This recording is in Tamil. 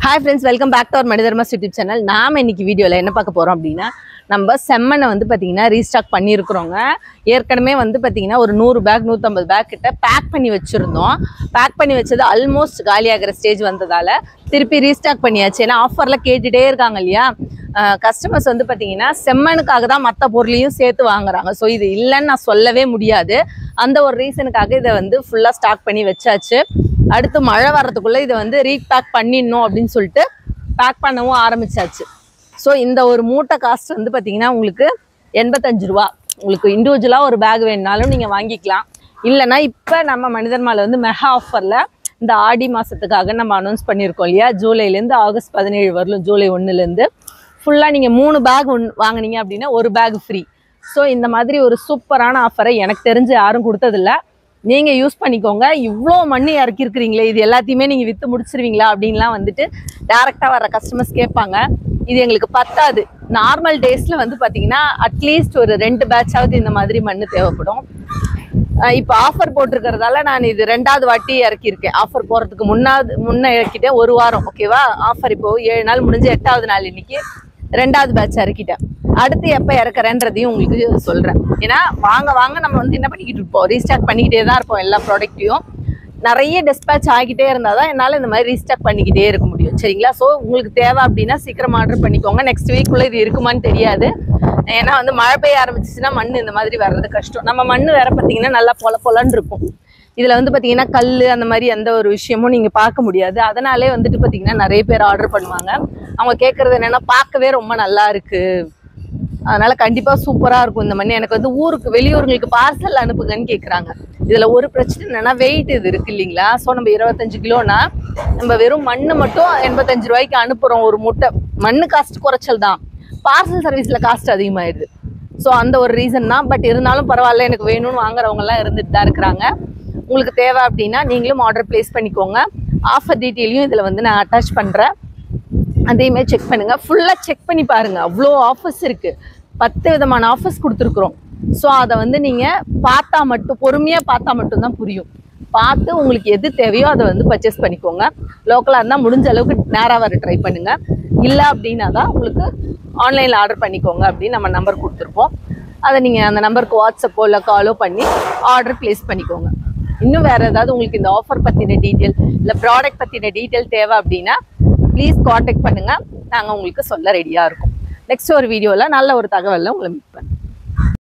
Hi friends, welcome back to our Manidharmas YouTube channel. நாம இன்னைக்கு வீடியோல என்ன பார்க்க போறோம் அப்படினா நம்ம செம்மனை வந்து பாத்தீங்கன்னா ரீஸ்டாக் பண்ணி இருக்கறோங்க. ஏற்கனவே வந்து பாத்தீங்கன்னா ஒரு 100 பேக் 150 பேக் கிட்ட பேக் பண்ணி வச்சிருந்தோம். பேக் பண்ணி வச்சது ஆல்மோஸ்ட் காலியாகிற ஸ்டேஜ் வந்ததால திருப்பி ரீஸ்டாக் பண்ணியாச்சு. ஏனா ஆஃபர்ல கேட்டிட்டே இருக்காங்க இல்லையா? கஸ்டமர்ஸ் வந்து பாத்தீங்கன்னா செம்மனுக்காக தான் மத்த பொருளையும் சேர்த்து வாங்குறாங்க. சோ இது இல்லன்னு நான் சொல்லவே முடியாது. அந்த ஒரு ரீசனுக்காக இத வந்து ஃபுல்லா ஸ்டாக் பண்ணி வச்சாச்சு. அடுத்து மழை வரதுக்குள்ள இதை வந்து ரீபேக் பண்ணிடணும் அப்படின்னு சொல்லிட்டு பேக் பண்ணவும் ஆரம்பிச்சாச்சு. ஸோ இந்த ஒரு மூட்டை காஸ்ட் வந்து பார்த்தீங்கன்னா உங்களுக்கு 85 ரூபா. உங்களுக்கு இண்டிவிஜுவலாக ஒரு பேக் வேணுனாலும் நீங்கள் வாங்கிக்கலாம். இல்லைன்னா இப்போ நம்ம மனிதர்மால வந்து மெகா ஆஃபரில் இந்த ஆடி மாதத்துக்காக நம்ம அனௌன்ஸ் பண்ணியிருக்கோம் இல்லையா? ஜூலைலேருந்து ஆகஸ்ட் 17 வரலும், ஜூலை 1லேருந்து ஃபுல்லாக நீங்கள் 3 பேக் வாங்கினீங்க அப்படின்னா ஒரு பேக் ஃப்ரீ. ஸோ இந்த மாதிரி ஒரு சூப்பரான ஆஃபரை எனக்கு தெரிஞ்சு யாரும் கொடுத்ததில்ல. நீங்க யூஸ் பண்ணிக்கோங்க. இவ்வளோ மண்ணு இறக்கி இருக்கிறீங்களே, இது எல்லாத்தையுமே நீங்க வித்து முடிச்சிருவீங்களா அப்படின்லாம் வந்துட்டு டைரக்டா வர கஸ்டமர்ஸ் கேட்பாங்க. இது எங்களுக்கு பத்தாது. நார்மல் டேஸ்ல வந்து பாத்தீங்கன்னா அட்லீஸ்ட் ஒரு 2 பேட்சாவது இந்த மாதிரி மண்ணு தேவைப்படும். இப்போ ஆஃபர் போட்டிருக்கிறதால நான் இது 2வது வாட்டி இறக்கியிருக்கேன். ஆஃபர் போறதுக்கு முன்ன இறக்கிட்டேன் ஒரு வாரம். ஓகேவா? ஆஃபர் இப்போ 7 நாள் முடிஞ்சு 8வது நாள் இன்னைக்கு 2வது பேட்ச் இறக்கிட்டேன். அடுத்து எப்போ இறக்குறேன்றதையும் உங்களுக்கு சொல்கிறேன். ஏன்னா வாங்க நம்ம வந்து என்ன பண்ணிக்கிட்டு இருப்போம், ரீஸ்டாக் பண்ணிக்கிட்டே தான் இருப்போம். எல்லா ப்ராடக்ட்டையும் நிறைய டிஸ்பேச் ஆகிக்கிட்டே இருந்தால் தான் என்னால் இந்த மாதிரி ரீஸ்டாக் பண்ணிக்கிட்டே இருக்க முடியும். சரிங்களா? ஸோ உங்களுக்கு தேவை அப்படின்னா சீக்கிரம் ஆர்டர் பண்ணிக்கோங்க. நெக்ஸ்ட் வீக்குள்ளே இது இருக்குமான்னு தெரியாது. ஏன்னா வந்து மழை பெய்ய ஆரம்பிச்சிச்சுன்னா மண் இந்த மாதிரி வர்றது கஷ்டம். நம்ம மண் வேற பார்த்தீங்கன்னா நல்லா பொலன்னு இருக்கும். இதில் வந்து பார்த்தீங்கன்னா கல் அந்த மாதிரி எந்த ஒரு விஷயமும் நீங்கள் பார்க்க முடியாது. அதனாலே வந்துட்டு பார்த்தீங்கன்னா நிறைய பேர் ஆர்டர் பண்ணுவாங்க. அவங்க கேட்குறது என்னென்னா பார்க்கவே ரொம்ப நல்லா இருக்குது, அதனால கண்டிப்பா சூப்பரா இருக்கும் இந்த மண். எனக்கு வந்து வெளியூர்களுக்கு பார்சல் அனுப்புங்கன்னு கேட்குறாங்க. இதுல ஒரு பிரச்சனை என்னன்னா வெயிட் இது இருக்கு இல்லைங்களா? ஸோ நம்ம 25 கிலோனா நம்ம வெறும் மண்ணு மட்டும் 85 ரூபாய்க்கு அனுப்புறோம். ஒரு மூட்டை மண்ணு காஸ்ட் குறைச்சல் தான், பார்சல் சர்வீஸ்ல காஸ்ட் அதிகமாயிடுது. ஸோ அந்த ஒரு ரீசன் தான். பட் இருந்தாலும் பரவாயில்ல, எனக்கு வேணும்னு வாங்குறவங்க எல்லாம் இருந்துட்டு தான் இருக்கிறாங்க. உங்களுக்கு தேவை அப்படின்னா நீங்களும் ஆர்டர் பிளேஸ் பண்ணிக்கோங்க. ஆஃபர் டீட்டெயிலையும் இதுல வந்து நான் அட்டாச் பண்றேன். அதையுமே செக் பண்ணுங்க. ஃபுல்லா செக் பண்ணி பாருங்க. அவ்வளோ ஆஃபர்ஸ் இருக்கு. 10 விதமான ஆஃபர்ஸ் கொடுத்துருக்குறோம். ஸோ அதை வந்து நீங்க பார்த்தா மட்டும், பொறுமையா பார்த்தா மட்டும்தான் புரியும். பார்த்து உங்களுக்கு எது தேவையோ அதை வந்து பர்ச்சேஸ் பண்ணிக்கோங்க. லோக்கலாக இருந்தால் முடிஞ்ச அளவுக்கு நேராக வர ட்ரை பண்ணுங்க. இல்லை அப்படின்னா தான் உங்களுக்கு ஆன்லைனில் ஆர்டர் பண்ணிக்கோங்க அப்படின்னு நம்ம நம்பர் கொடுத்துருப்போம். அதை நீங்கள் அந்த நம்பருக்கு வாட்ஸ்அப்போ இல்லை காலோ பண்ணி ஆர்டர் பிளேஸ் பண்ணிக்கோங்க. இன்னும் வேறு ஏதாவது உங்களுக்கு இந்த ஆஃபர் பற்றின டீட்டெயில் இல்லை ப்ராடக்ட் பற்றின டீட்டெயில் தேவை அப்படின்னா ப்ளீஸ் காண்டாக்ட் பண்ணுங்கள். நாங்கள் உங்களுக்கு சொல்ல ரெடியாக இருக்கோம். நெக்ஸ்ட் ஒரு வீடியோவில் நல்ல ஒரு தகவலில் உங்களை மீட் பண்ணுறேன்.